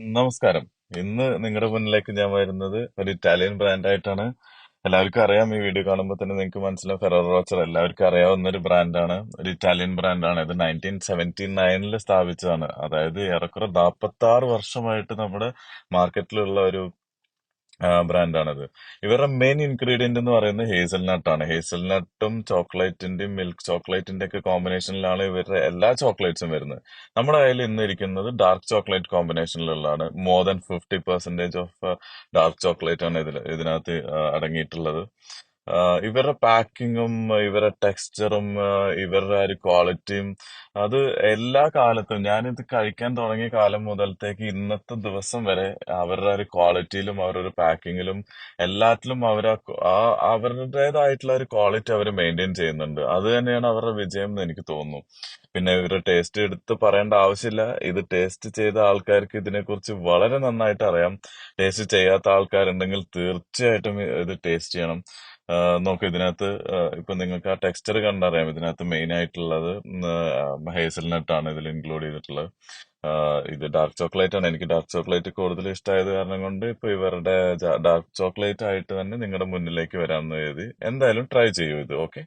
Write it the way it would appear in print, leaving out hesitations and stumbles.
നമസ്കാരം. ഇന്ന് നിങ്ങളുടെ മുന്നിലേക്ക് ഞാൻ വരുന്നത് ഒരു ഇറ്റാലിയൻ ബ്രാൻഡായിട്ടാണ്. എല്ലാവർക്കും അറിയാം, ഈ വീഡിയോ കാണുമ്പോൾ തന്നെ നിങ്ങൾക്ക് മനസ്സിലാവും, ഫെറോറോ റോച്ചർ എല്ലാവർക്കും അറിയാവുന്ന ഒരു ബ്രാൻഡാണ്. ഒരു ഇറ്റാലിയൻ ബ്രാൻഡാണ്. ഇത് 1979 സ്ഥാപിച്ചതാണ്. അതായത് ഏറെക്കുറെ 46 വർഷമായിട്ട് നമ്മുടെ മാർക്കറ്റിലുള്ള ഒരു ബ്രാൻഡാണിത്. ഇവരുടെ മെയിൻ ഇൻഗ്രീഡിയന്റ് എന്ന് പറയുന്നത് ഹേസൽനട്ടാണ്. ഹേസൽനട്ടും ചോക്ലേറ്റിന്റെയും മിൽക്ക് ചോക്ലേറ്റിന്റെ ഒക്കെ കോമ്പിനേഷനിലാണ് ഇവരുടെ എല്ലാ ചോക്ലേറ്റ്സും വരുന്നത്. നമ്മുടെ കയ്യിൽ ഇന്ന് ഇരിക്കുന്നത് ഡാർക്ക് ചോക്ലേറ്റ് കോമ്പിനേഷനിലുള്ളതാണ്. More than 50% of dark chocolate ആണ് ഇതിനകത്ത് അടങ്ങിയിട്ടുള്ളത്. ഇവരുടെ പാക്കിങ്ങും ഇവരുടെ ടെക്സ്ചറും ഇവരുടെ ആ ഒരു ക്വാളിറ്റിയും, അത് എല്ലാ കാലത്തും ഞാനിത് കഴിക്കാൻ തുടങ്ങിയ കാലം മുതലത്തേക്ക് ഇന്നത്തെ ദിവസം വരെ അവരുടെ ഒരു ക്വാളിറ്റിയിലും അവരുടെ ഒരു പാക്കിങ്ങിലും എല്ലാത്തിലും അവരുടേതായിട്ടുള്ള ഒരു ക്വാളിറ്റി അവർ മെയിൻറ്റെയിൻ ചെയ്യുന്നുണ്ട്. അത് തന്നെയാണ് അവരുടെ വിജയം എന്ന് എനിക്ക് തോന്നുന്നു. പിന്നെ ഇവരുടെ ടേസ്റ്റ് എടുത്ത് പറയേണ്ട ആവശ്യമില്ല. ഇത് ടേസ്റ്റ് ചെയ്ത ആൾക്കാർക്ക് ഇതിനെക്കുറിച്ച് വളരെ നന്നായിട്ട് അറിയാം. ടേസ്റ്റ് ചെയ്യാത്ത ആൾക്കാരുണ്ടെങ്കിൽ തീർച്ചയായിട്ടും ഇത് ടേസ്റ്റ് ചെയ്യണം. നോക്കൂ, ഇതിനകത്ത് ഇപ്പൊ നിങ്ങൾക്ക് ആ ടെക്സ്ചർ കണ്ടറിയാം. ഇതിനകത്ത് മെയിൻ ആയിട്ടുള്ളത് ഹേസൽനട്ട് ആണ് ഇതിൽ ഇൻക്ലൂഡ് ചെയ്തിട്ടുള്ളത്. ഇത് ഡാർക്ക് ചോക്ലേറ്റ് ആണ്. എനിക്ക് ഡാർക്ക് ചോക്ലേറ്റ് കൂടുതൽ ഇഷ്ടമായത് കാരണം കൊണ്ട് ഇപ്പൊ ഇവരുടെ ഡാർക്ക് ചോക്ലേറ്റ് ആയിട്ട് തന്നെ നിങ്ങളുടെ മുന്നിലേക്ക് വരാമെന്ന് കരുതി. എന്തായാലും ട്രൈ ചെയ്യൂ ഇത്. ഓക്കെ.